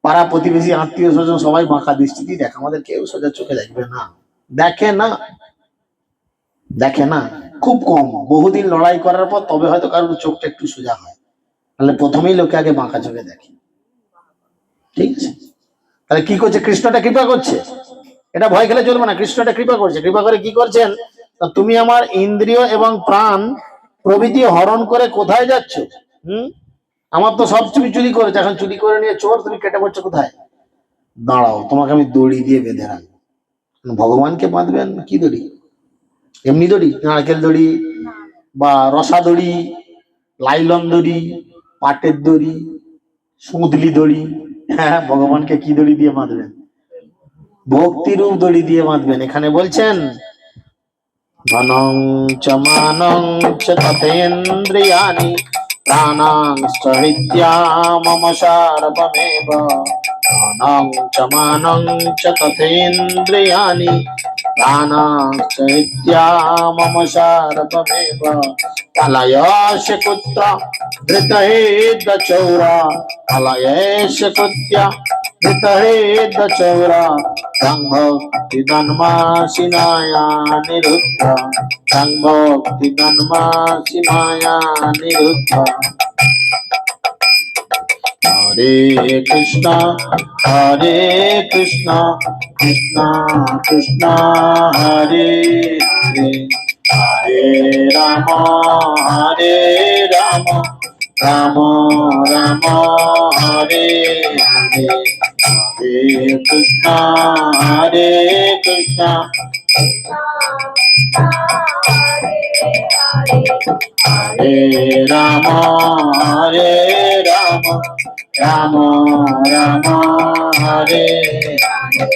পাড়া প্রতিবেশী আত্মীয় স্বজন সবাই বাঁকা দৃষ্টিতে দেখ, আমাদের কেউ সোজা চোখে দেখবে না, দেখে না, দেখে না, খুব কম। বহুদিন লড়াই করার পর তবে হয়তো কারোর চোখটা একটু সোজা হয়, তাহলে প্রথমেই লোকে আগে বাঁকা চোখে দেখে। ঠিক আছে? তাহলে কি করছে? কৃষ্ণটা কৃপা করছে, এটা ভয় খেলে চলবে না। কৃষ্ণটা কৃপা করছে, কৃপা করে কি করছেন? তুমি আমার ইন্দ্রিয় এবং প্রাণ প্রভৃতি হরণ করে কোথায় যাচ্ছ? আমার তো সব চুরি চুরি করেছে, এখন চুরি করে নিয়ে চোর, তুমি কেটে পড়ছো কোথায়? দাঁড়াও, তোমাকে আমি দড়ি দিয়ে বেঁধে রাখবো। ভগবানকে বাঁধবেন কি দড়ি? এমনি দড়ি, নারকেল দড়ি বা রসা দড়ি, লাইলন দড়ি, পাটের দড়ি, সুঁদলি দড়ি? হ্যাঁ, ভগবানকে কি দড়ি দিয়ে বাঁধবেন? ভক্তিরূপ দড়ি দিয়ে বাঁধবেন। এখানে বলছেন, ধনং চ মানং চ তথেন্দ্রিয়াণি প্রাণাংশ্চ হৃদ্যা মম সার্বমেব। ধনং চ মানং চ তথেন্দ্রিয়াণি প্রাণাংশ্চ হৃদ্যা মম সার্বমেব। পলায়স্য কুত্র ধৃতহেদ্য চৌরা, পলায়স্য কুত্র ধৃতহেদ্য চৌরা। ভক্তি ধন্মাসি মায়া নিরুদ্ধ, ভক্তি ধন্মাসি মায়া নিরুদ্ধ। হরে কৃষ্ণ কৃষ্ণ কৃষ্ণ হরে হরে, হরে রাম রাম রাম হরে হরে, হরে কৃষ্ণ কৃষ্ণ হরে রাম রাম রাম হরে হরে।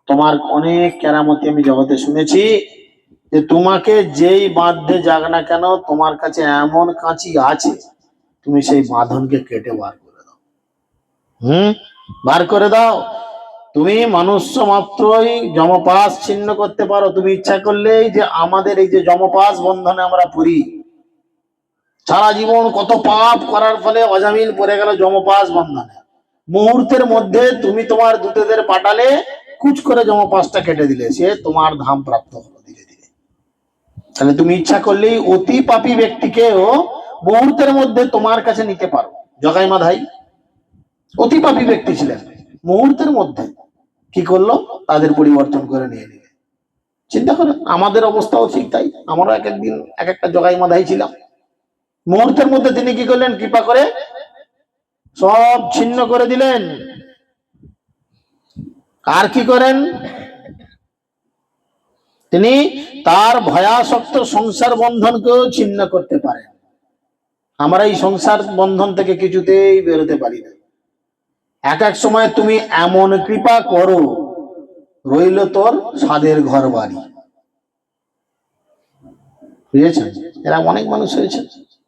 তোমার অনেক কেরামতি আমি জগতে শুনেছি, যে তোমাকে যেই বাঁধতে যাক না কেন, তোমার কাছে এমন কাঁচি আছে, তুমি সেই বাঁধনকে কেটে বার করে দাও। বার করে দাও। তুমি মনুষ্য মাত্রই যমপাস ছিন্ন করতে পারো, তুমি ইচ্ছা করলেই। যে আমাদের এই যে যমপাস বন্ধনে আমরা পড়ি, সারা জীবন কত পাপ করার ফলে অজামিল পড়ে গেল যমপাস বন্ধনে, মুহূর্তের মধ্যে তুমি তোমার দূতদের পাঠালে, কুচ করে যমপাসটা কেটে দিলে, সে তোমার ধাম প্রাপ্ত হলো ধীরে ধীরে। তাহলে তুমি ইচ্ছা করলেই অতি পাপী ব্যক্তিকেও মুহূর্তের মধ্যে তোমার কাছে নিতে পারো। জগাই মাধাই অতি পাপী ব্যক্তি ছিলেন, মুহূর্তের মধ্যে কি করলো? তাদের পরিবর্তন করে নিয়ে নিলে। চিন্তা করেন, আমাদের অবস্থাও ঠিক তাই। আমারও এক একদিন এক একটা জগাই মাধাই ছিলাম, মুহূর্তের মধ্যে তিনি কি করলেন? কৃপা করে সব ছিন্ন করে দিলেন। আর কি করেন? তিনি তার ভয়াসক্ত সংসার বন্ধনকেও ছিন্ন করতে পারেন। আমরা এই সংসার বন্ধন থেকে কিছুতেই বেরোতে পারি না। এক এক সময় তুমি এমন কৃপা করো, রইল তোর সাদের ঘর বাড়ি। বুঝেছেন? এরা অনেক মানুষ হয়েছে,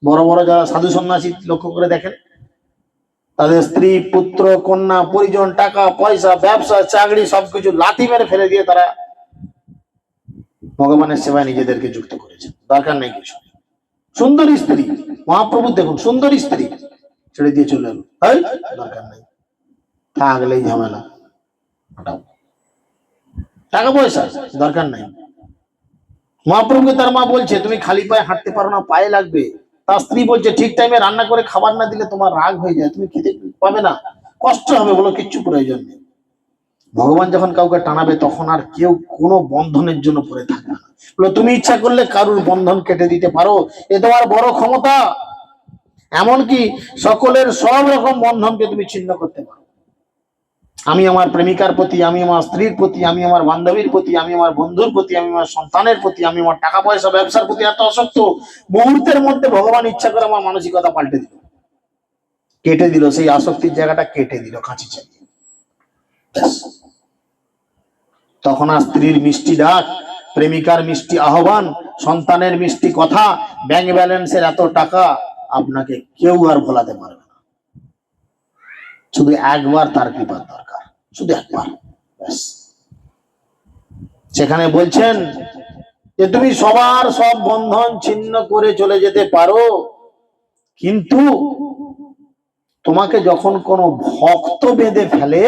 বড় বড় যারা সাধু সন্ন্যাসী লক্ষ্য করে দেখেন, তাদের স্ত্রী পুত্র কন্যা পরিজন টাকা পয়সা ব্যবসা চাকরি সবকিছু লাথি মেরে ফেলে দিয়ে তারা ভগবানের সেবায় নিজেদেরকে যুক্ত করেছে। দরকার নেই কিছু। সুন্দরী স্ত্রী, মহাপ্রভু দেখুন সুন্দরী স্ত্রী ছেড়ে দিয়ে চলে এলো, এই, দরকার নেই, থাকলেই ঝামেলা, হটাও। টাকা পয়সা দরকার নাই। মহাপ্রভুকে তার মা বলছে তুমি খালি পায়ে হাঁটতে পারো না, পায়ে লাগবে। তার স্ত্রী বলছে ঠিক টাইমে রান্না করে খাবার না দিলে তোমার রাগ হয়ে যায়, তুমি খেতে পাবে না, কষ্ট হবে, বলো কিচ্ছু প্রয়োজন নেই। ভগবান যখন কাউকে টানাবে তখন আর কেউ কোনো বন্ধনের জন্য পড়ে থাকবে না। বলো তুমি ইচ্ছা করলে কারুর বন্ধন কেটে দিতে পারো, এ তোমার বড় ক্ষমতা। এমনকি সকলের সব রকম বন্ধনকে তুমি ছিন্ন করতে পারো। আমি আমার প্রেমিকার প্রতি, আমি আমার স্ত্রীর প্রতি, আমি আমার বান্ধবীর প্রতি, আমি আমার বন্ধুর প্রতি, আমি আমার সন্তানের প্রতি, আমি আমার টাকা পয়সা ব্যবসার প্রতি এত আসক্ত, মুহূর্তের মধ্যে ভগবান ইচ্ছা করে আমার মানসিকতা পাল্টে দিল, কেটে দিল, সেই আসক্তির জায়গাটা কেটে দিল কাঁচি চালিয়ে। ব্যাস। তখন আর স্ত্রীর মিষ্টি ডাক, প্রেমিকার মিষ্টি আহ্বান, সন্তানের মিষ্টি কথা, ব্যাংক ব্যালেন্সের এত টাকা আপনাকে কেউ আর ভোলাতে পারবে না। শুধু একবার তার কৃপার দরকার, শুধু একবার, ব্যাস। সেখানে বলছেন যে তুমি সবার সব বন্ধন ছিন্ন করে চলে যেতে পারো, কিন্তু তোমাকে যখন কোনো ভক্ত বেঁধে ফেলে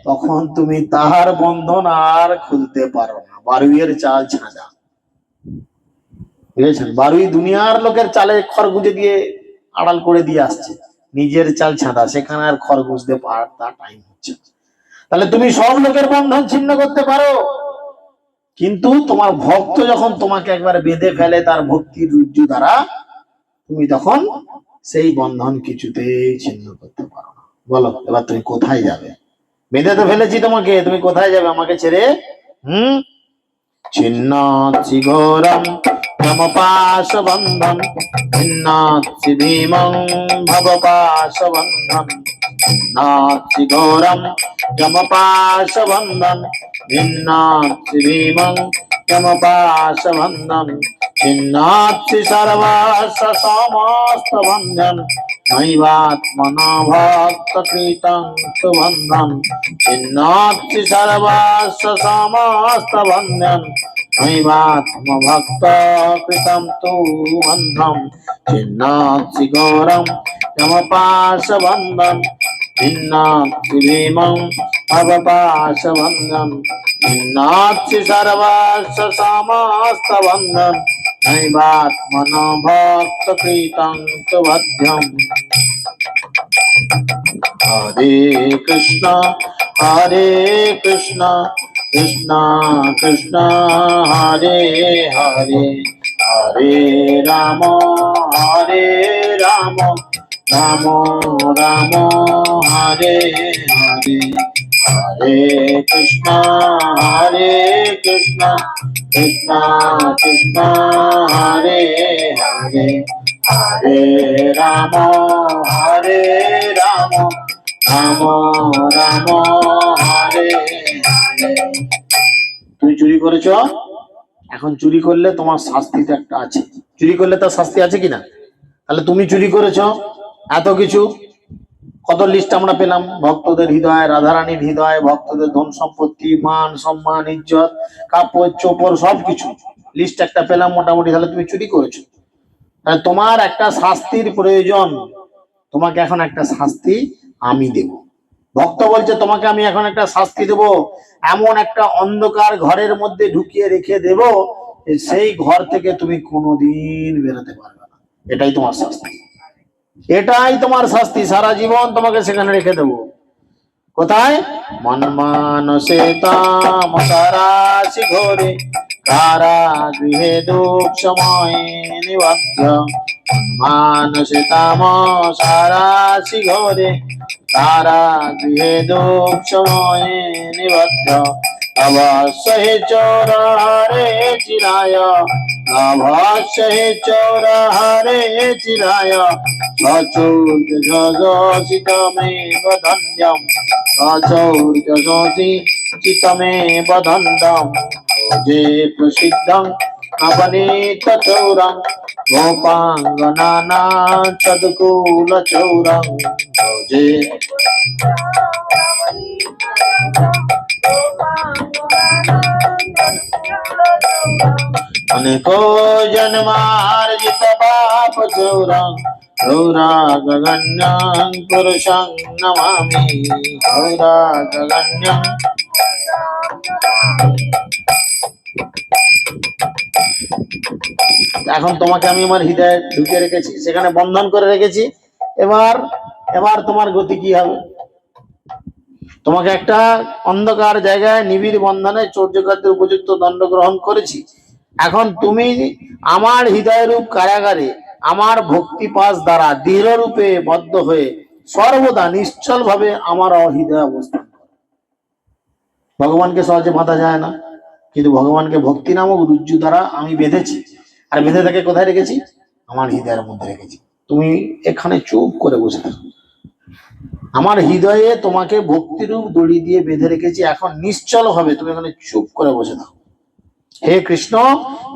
তখন তুমি তাহার বন্ধন আর খুলতে পারো না। বারুইয়ের চাল ছাঁদা, বুঝেছেন? বারুই দুনিয়ার লোকের চালে খড় দিয়ে আড়াল করে দিয়ে আসছে, নিজের চাল ছাঁদা, সেখানে আর খড় গুঁজতে পারার তার টাইম হচ্ছে না। তাহলে তুমি সব লোকের বন্ধন ছিন্ন করতে পারো, কিন্তু তোমার ভক্ত যখন তোমাকে একবার বেঁধে ফেলে তার ভক্তির রুজু দ্বারা, তুমি তখন সেই বন্ধন কিছুতেই ছিন্ন করতে পারো না। বলো এবার তুমি কোথায় যাবে? বেঁধে তো ফেলেছি তোমাকে, তুমি কোথায় যাবে আমাকে ছেড়ে? ছিন্নাচ্ছি ঘোরম যমপাশ বন্ধন, ছিন্নাচ্ছি ভীমং ভবপাশ বন্ধন, ছিন্নাচ্ছি ঘোরম যমপাশ বন্ধন, ছিন্নাচ্ছি ভীমং যমপাশ বন্ধন, ছিন্নাচ্ছি সর্বস্ব সমস্ত বন্ধন, নৈবাত্মনা ভক্ত কৃতং সুবন্ধন, ছিন্নাচ্ছি সর্বস্ব সমস্ত বন্ধন, নৈবাত্ম ভক্ত কৃতং তু বন্ধন, ছিন্নাচ্ছি ঘোরম যমপাশ বন্ধন, ছিন্নাচ্ছি ভীমং অবপাশ বন্ধন, ছিন্নাচ্ছি সর্বস্ব সমস্ত বন্ধন, নৈবাত্মনা ভক্ত কৃতং সুবধ্যম। হরে কৃষ্ণ হরে কৃষ্ণ কৃষ্ণ কৃষ্ণ হরে হরে, হরে রাম হরে রাম রাম রাম হরে হরে, হরে কৃষ্ণ কৃষ্ণ কৃষ্ণ হরে হরে, হরে রাম রাম রাম রাম হরে হরে। তুমি চুরি করেছ, এখন চুরি করলে তোমার শাস্তি তো একটা আছে, চুরি করলে তার শাস্তি আছে কিনা? তাহলে তুমি চুরি করেছ, এত কিছু, কত লিস্ট আমরা পেলাম, ভক্তদের হৃদয়, রাধারানীর হৃদয়, ভক্তদের ধন সম্পত্তি, মান সম্মান ইজ্জত কাপড় চোপড় সবকিছু লিস্ট একটা পেলাম মোটামুটি। তাহলে তুমি চুরি করেছো, তাহলে তোমার একটা শাস্তির প্রয়োজন, তোমাকে এখন একটা শাস্তি আমি দেব। ভক্ত বলছে তোমাকে আমি এখন একটা শাস্তি দেব, এমন একটা অন্ধকার ঘরের মধ্যে ঢুকিয়ে রেখে দেব, সেই ঘর থেকে তুমি কোনোদিন বেরোতে পারবে না। এটাই তোমার শাস্তি, এটাই তোমার শাস্তি, সারা জীবন তোমাকে সেখানে রেখে দেবো। কোথায়? মন মানসে তামসারাশি ঘোরে, কারাগৃহে দুঃসময়ে নিবদ্ধ, মানসে তামসারাশি ঘোরে, কারাগৃহে দুঃসময়ে নিবদ্ধ, অবশ্য হি চোর হরে চিরায়, অবশ্য হি চোর হরে চিরায়, সচৌর্য শোষিতমেব ধন্যম, সচৌর্য শোষিতমেব ধন্যম, যে প্রসিদ্ধং নবনীত চৌরং গোপাঙ্গনানা চদকুল চৌরং ভজে। अनेको जन्मार्जित पाप चौरं गौरागण्यं पुरुषं नमामि गौरागण्यं। এখন তোমাকে আমি আমার হৃদয়ে ঢুকে রেখেছি, সেখানে বন্ধন করে রেখেছি। এবার এবার তোমার গতি কি হবে? তোমাকে একটা অন্ধকার জায়গায় নিবিড় বন্ধনে চৌর্যকার্যের উপযুক্ত দণ্ড গ্রহণ করেছি। এখন তুমি আমার হৃদয় রূপ কারাগারে আমার ভক্তি পাশ দ্বারা দৃঢ় রূপে বদ্ধ হয়ে সর্বদা নিশ্চল ভাবে আমার হৃদয় অবস্থান করো। ভগবানকে সহজে বাঁধা যায় না, কিন্তু ভগবানকে ভক্তি নামক রুজ্জু দ্বারা আমি বেঁধেছি। আর বেঁধে তাকে কোথায় রেখেছি? আমার হৃদয়ের মধ্যে রেখেছি। তুমি এখানে চুপ করে বসে থাকো। আমার হৃদয়ে তোমাকে ভক্তিরূপ দড়ি দিয়ে বেঁধে রেখেছি। এখন নিশ্চল ভাবে তুমি এখানে চুপ করে বসে থাকো। হে কৃষ্ণ,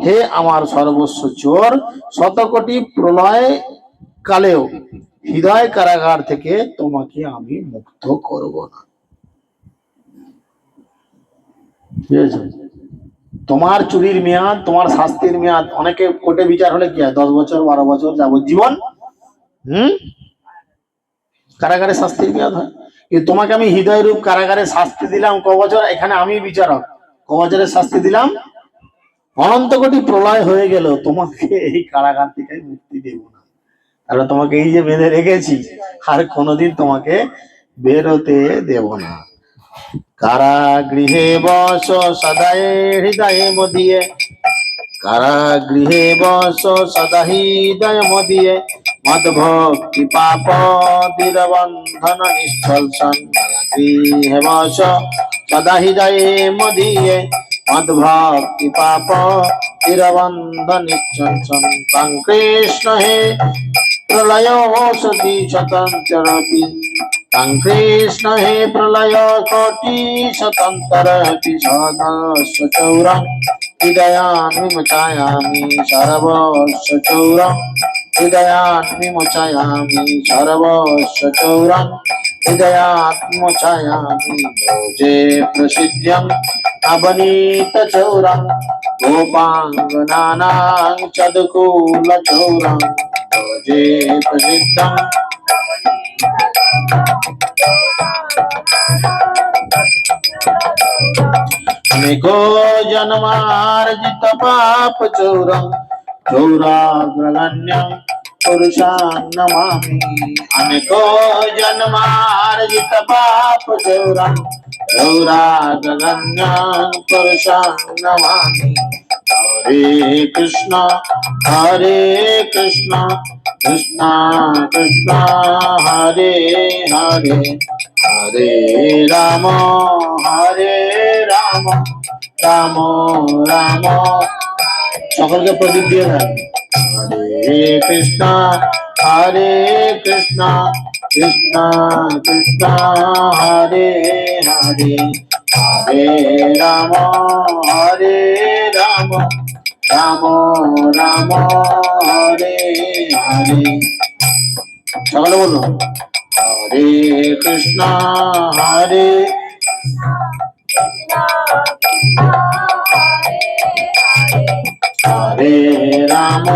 হে আমার সর্বস্ব চোর, শতকোটি প্রলয় কালেও হৃদয় কারাগার থেকে তোমাকে আমি মুক্ত করব না। বুঝেছো? তোমার চুরির মেয়াদ, তোমার শাস্তির মেয়াদ, অনেকে কোর্টে বিচার হলে কি হয় 10 বছর 12 বছর যাবজ্জীবন কারাগারে শাস্তির মেয়াদ হয়। কিন্তু তোমাকে আমি হৃদয় রূপ কারাগারে শাস্তি দিলাম ক বছর? এখানে আমি বিচারক, ক বছরের শাস্তি দিলাম? অনন্ত কোটি প্রলয় হয়ে গেল তোমাকে এই কারাগার থেকে মুক্তি দেব না। তাহলে তোমাকে এই যে বেঁধে রেখেছি, আর কোনোদিন তোমাকে বেরোতে দেব না। কারাগৃহে বস সদায় হৃদয়ে মদিয়ে, কারাগৃহে বস সদা হৃদয় মদিয়ে, মদ ভক্তি পাপ দীরবন্ধন নিশ্চল সন। কারাগৃহে বস সদা হৃদয়ে মদিয়ে, মদ ভক্তি পাপ দীরবন্ধন নিশ্চল সন। তং কৃষ্ণ হে প্রলয় সতি স্বতন্ত্রপি, তং কৃষ্ণ হে প্রলয় কোটি স্বতন্ত্রপি, সদস্য চৌরং হৃদয়ান্মি মোচায়ামি সর্বস্ব চৌরং হৃদয়ান্মি মোচায়ামি সর্বস্ব চৌরং হৃদয়ান্মি মোচায়ামি। ভোজে প্রসিদ্ধং নবনীত চৌরং গোপাঙ্গনানাং চদকুল চৌরং ভোজে প্রসিদ্ধং। अनेको जन्मार्जित पाप चौरं चौराग्रगण्यं पुरुषं नमामि। अनेको जन्मार्जित पाप चौरं चौराग्रगण्यं पुरुषं नमामि। हरे कृष्ण कृष्ण कृष्ण हरे हरे, हरे राम राम राम। সকলকে প্রদীপ দিয়ে দেন। হরে কৃষ্ণ কৃষ্ণ কৃষ্ণ হরে হরে, হরে রাম রাম রাম হরে হরে। সকলে বলুন হরে কৃষ্ণ हरे राम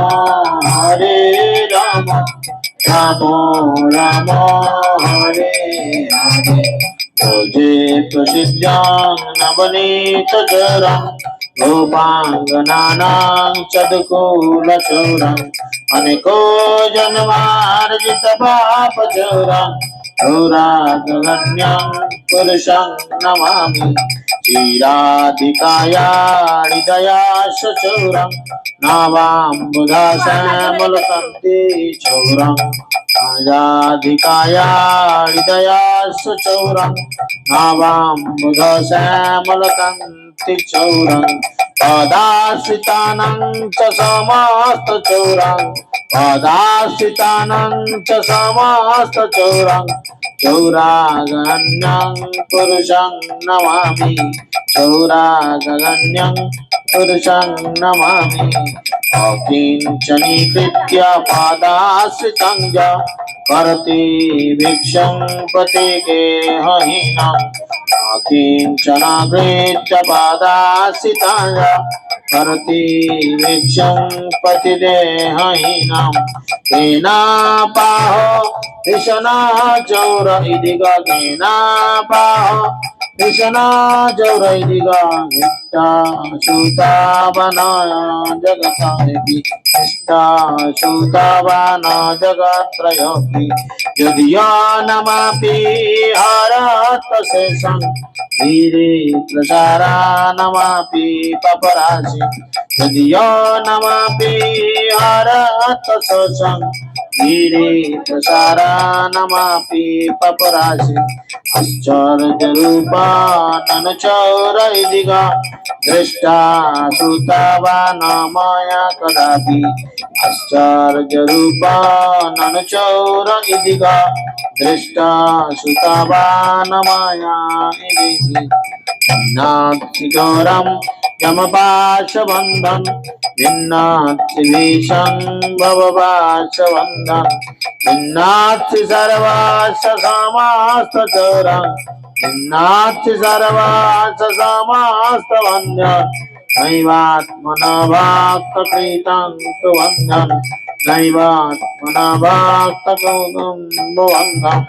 राम राम हरे हरे। भोजे प्रसिद्धां नवनीत चौरं गोपांगनानां चदकुल चौरं। अनेको जन्मार्जित पाप चौरं गौरागण्यं पुरुषं नमामि। क्षीराधिकाया हृदयाश चौरं नावाम्बुधाश्यामलकान्ति चौरं। क्षीराधिकाया हृदयाश चौरं नावाम्बुधाश्यामलकान्ति चौरं। पदाश्रितानां च समस्त चौरं, पदाश्रितानां च समस्त चौरं। चौरागण्यं पुरुषं नमामि, चौरागण्यं पुरुषं नमामि अकिञ्चनीकृत्य पादाश्रितं च करति भिक्षं पतिगेहहीनम् अकिञ्चनाकृत्य पादाश्रितं च करति भिक्षं पतिदेहहीनम् केनापाहो कृष्णा चौर इति केनापाहो कृष्णा चौर इति निष्ठा सुतावन जगति निष्ठा सुतावन जगत्रयोऽपि यदिया नमापि हरत शेषं धीरे प्रचारा नमापि पपराशि यदिया नमापि हरत शेषं धीरे प्रसारा नमापि पपराशि आश्चर्यरूपानन चौरैदिगा दृष्टा श्रुतवान मया कदापि आश्चर्यरूपानन चौरैदिगा दृष्टा श्रुतवान मया भिन्नाक्षिगौरं यमपाशबन्धन् भिन्नाक्षिभीषं भवपाशबन्धन् भिन्नाक्षि सर्वाश्च समास्तचौरं भिन्नाक्षि सर्वाश्च समास्तवन्द्यन् नैवात्मनभाक्तकृतं तु वन्दन् नैवात्मनभाक्तकृतं तु वन्दन्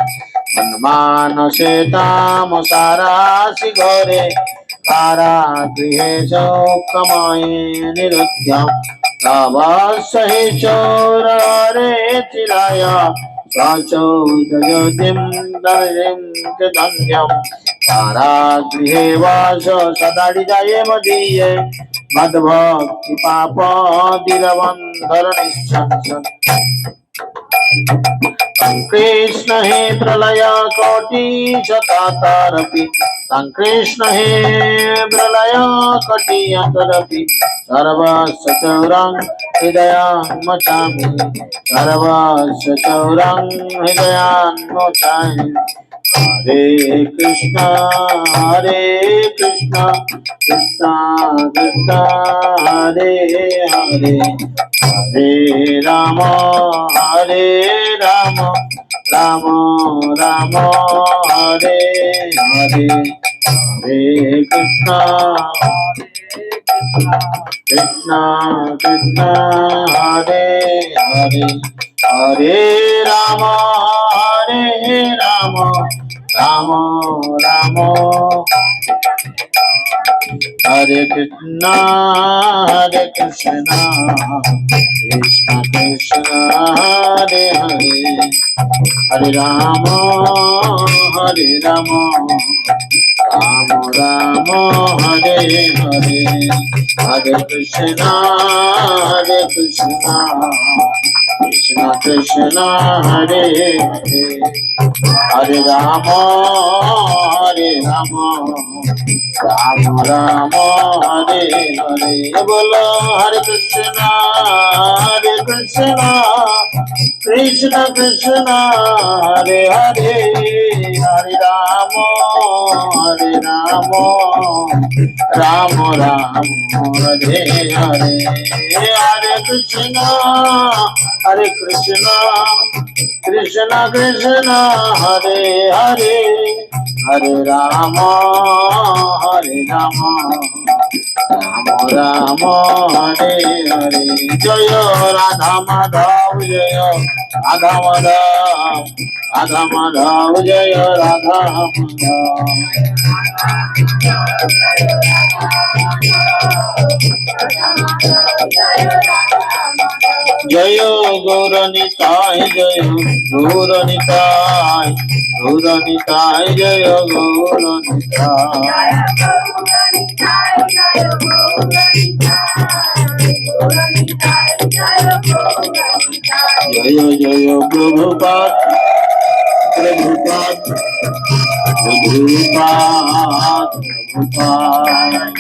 मन्मानसे तामसारासि घोरे कारागृहे शोकमये निरुध्यं तवस्य हि चोररे चिराय सचोदयतिं दर्जिं च धन्यं कारागृहे वास सदाडिदये मदीये मद्भक्ति पापदिरवन्धरनिश्चन् कृष्ण हे प्रलय कोटि शताकारपि कृष्ण हे प्रलय कोटि अंतरपि सर्वस्य चौरं हृदयं मचामि सर्वस्य चौरं हृदयं मचामि हरे कृष्ण कृष्ण कृष्ण हरे हरे हरे राम राम राम राम हरे हरे हरे कृष्ण कृष्ण कृष्ण हरे हरे हरे राम राम राम राम हरे कृष्ण कृष्ण कृष्ण हरे हरे हरे राम राम राम हरे हरे हरे कृष्ण कृष्ण कृष्ण हरे हरे हरे राम राम राम हरे हरे बोलो हरे कृष्ण कृष्ण कृष्ण हरे हरे हरे राम राम राम हरे हरे हरे कृष्ण कृष्ण कृष्ण हरे हरे हरे राम राम राम हरे हरे जय राधा माधव जय राधा माधव जय राधा जय गौरनिताय जय गौरनिताय जय गौरनिताय जय जय प्रभुपाद प्रभुपाद प्रभुपाद प्रभुपाद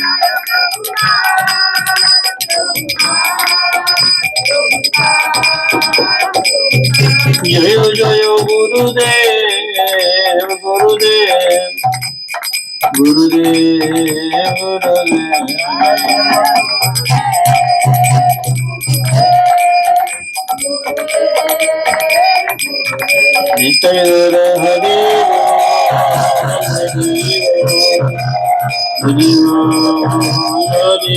जय जय गुरुदेव गुरुदेव গুরুদেব গুরুদেব নিতাই গৌর হরি হরি হরি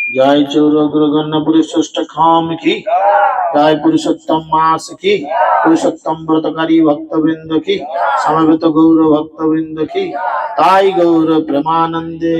জয় চৌরগ্রগণ্য পুরুষোষ্টম কি জয় পুরুষোত্তম মাস কি পুরুষোত্তম ব্রতকারী ভক্তবৃন্দ কি সমবেত গৌর ভক্তবৃন্দ কি তাই গৌর প্রেমানন্দে।